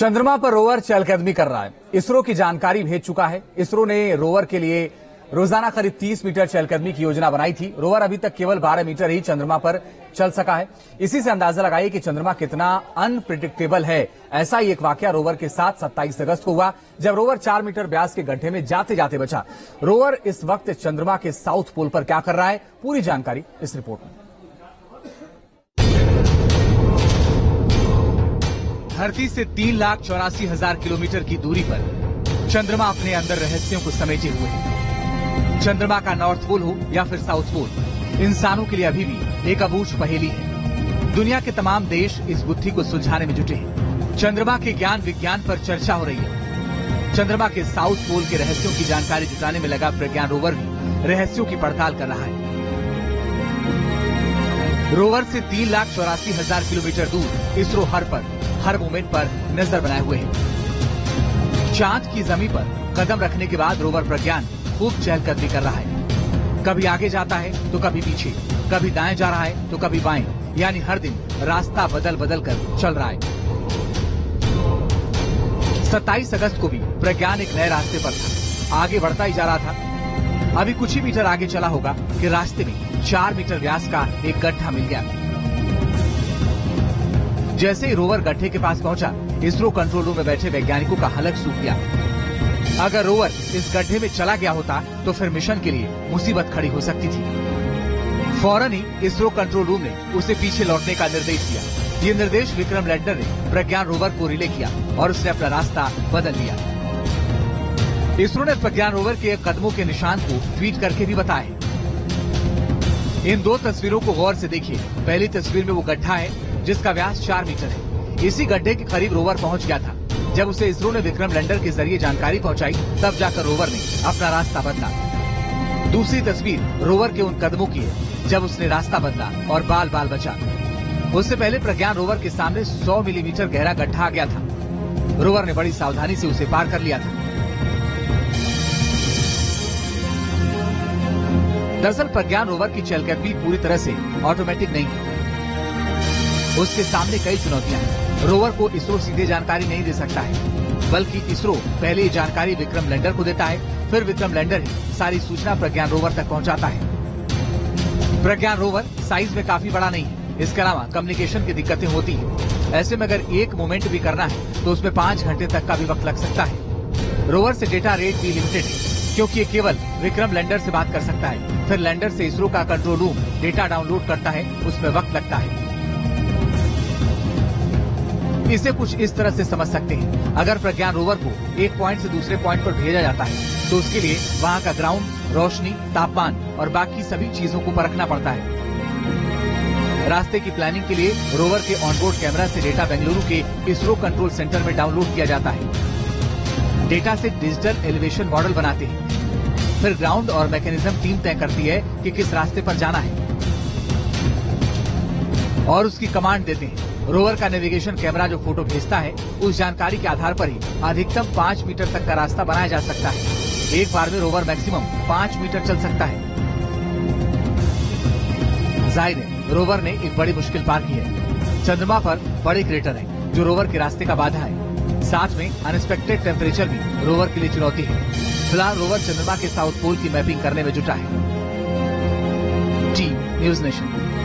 चंद्रमा पर रोवर चहलकदमी कर रहा है। इसरो की जानकारी भेज चुका है। इसरो ने रोवर के लिए रोजाना करीब 30 मीटर चहलकदमी की योजना बनाई थी। रोवर अभी तक केवल 12 मीटर ही चंद्रमा पर चल सका है। इसी से अंदाजा लगाइए कि चंद्रमा कितना अनप्रिडिक्टेबल है। ऐसा ही एक वाकया रोवर के साथ 27 अगस्त को हुआ, जब रोवर 4 मीटर व्यास के गड्ढे में जाते जाते बचा। रोवर इस वक्त चंद्रमा के साउथ पोल पर क्या कर रहा है, पूरी जानकारी इस रिपोर्ट में। धरती से 3,84,000 किलोमीटर की दूरी पर चंद्रमा अपने अंदर रहस्यों को समेटे हुए है। चंद्रमा का नॉर्थ पोल हो या फिर साउथ पोल, इंसानों के लिए अभी भी एक अबूझ पहेली है। दुनिया के तमाम देश इस गुत्थी को सुलझाने में जुटे हैं। चंद्रमा के ज्ञान विज्ञान पर चर्चा हो रही है। चंद्रमा के साउथ पोल के रहस्यों की जानकारी जुटाने में लगा प्रज्ञान रोवर भी रहस्यों की पड़ताल कर रहा है। रोवर से 3,84,000 किलोमीटर दूर इसरो हर मोमेंट पर नजर बनाए हुए है। चांद की जमीन पर कदम रखने के बाद रोवर प्रज्ञान खूब चहलकदमी कर रहा है। कभी आगे जाता है तो कभी पीछे, कभी दाएं जा रहा है तो कभी बाएं, यानी हर दिन रास्ता बदल बदल कर चल रहा है। 27 अगस्त को भी प्रज्ञान एक नए रास्ते पर था। आगे बढ़ता ही जा रहा था। अभी कुछ ही मीटर आगे चला होगा कि रास्ते में 4 मीटर व्यास का एक गड्ढा मिल गया। जैसे ही रोवर गड्ढे के पास पहुंचा, इसरो कंट्रोल रूम में बैठे वैज्ञानिकों का हलक सूख गया। अगर रोवर इस गड्ढे में चला गया होता तो फिर मिशन के लिए मुसीबत खड़ी हो सकती थी। फौरन ही इसरो कंट्रोल रूम ने उसे पीछे लौटने का निर्देश दिया। ये निर्देश विक्रम लैंडर ने प्रज्ञान रोवर को रिले किया और उसने अपना रास्ता बदल लिया। इसरो ने प्रज्ञान रोवर के कदमों के निशान को ट्वीट करके भी बताया। इन दो तस्वीरों को गौर से देखिए। पहली तस्वीर में वो गड्ढा है जिसका व्यास 4 मीटर है। इसी गड्ढे के करीब रोवर पहुंच गया था। जब उसे इसरो ने विक्रम लैंडर के जरिए जानकारी पहुंचाई, तब जाकर रोवर ने अपना रास्ता बदला। दूसरी तस्वीर रोवर के उन कदमों की है जब उसने रास्ता बदला और बाल बाल बचा। उससे पहले प्रज्ञान रोवर के सामने 100 मिलीमीटर गहरा गड्ढा आ गया था। रोवर ने बड़ी सावधानी से उसे पार कर लिया था। दरअसल प्रज्ञान रोवर की चहलकदमी पूरी तरह से ऑटोमेटिक नहीं है। उसके सामने कई चुनौतियां हैं। रोवर को इसरो सीधे जानकारी नहीं दे सकता है, बल्कि इसरो पहले ये जानकारी विक्रम लैंडर को देता है, फिर विक्रम लैंडर ही सारी सूचना प्रज्ञान रोवर तक पहुंचाता है। प्रज्ञान रोवर साइज में काफी बड़ा नहीं है। इसके अलावा कम्युनिकेशन की दिक्कतें होती है। ऐसे में अगर एक मूवमेंट भी करना है तो उसमें 5 घंटे तक का भी वक्त लग सकता है। रोवर से डेटा रेट भी लिमिटेड है, क्योंकि ये केवल विक्रम लैंडर से बात कर सकता है। फिर लैंडर से इसरो का कंट्रोल रूम डेटा डाउनलोड करता है, उसमें वक्त लगता है। इसे कुछ इस तरह से समझ सकते हैं। अगर प्रज्ञान रोवर को एक पॉइंट से दूसरे पॉइंट पर भेजा जाता है तो उसके लिए वहां का ग्राउंड, रोशनी, तापमान और बाकी सभी चीजों को परखना पड़ता है। रास्ते की प्लानिंग के लिए रोवर के ऑनबोर्ड कैमरा से डेटा बेंगलुरु के इसरो कंट्रोल सेंटर में डाउनलोड किया जाता है। डेटा से डिजिटल एलिवेशन मॉडल बनाते हैं। फिर ग्राउंड और मैकेनिज्म टीम तय करती है कि किस रास्ते पर जाना है और उसकी कमांड देते हैं। रोवर का नेविगेशन कैमरा जो फोटो भेजता है, उस जानकारी के आधार पर ही अधिकतम 5 मीटर तक का रास्ता बनाया जा सकता है। एक बार में रोवर मैक्सिमम 5 मीटर चल सकता है। जाहिर है, रोवर ने एक बड़ी मुश्किल पार की है। चंद्रमा पर बड़े क्रेटर है जो रोवर के रास्ते का बाधा है। साथ में अनएक्सपेक्टेड टेम्परेचर भी रोवर के लिए चुनौती है। फिलहाल रोवर चंद्रमा के साउथ पोल की मैपिंग करने में जुटा है। T news nation.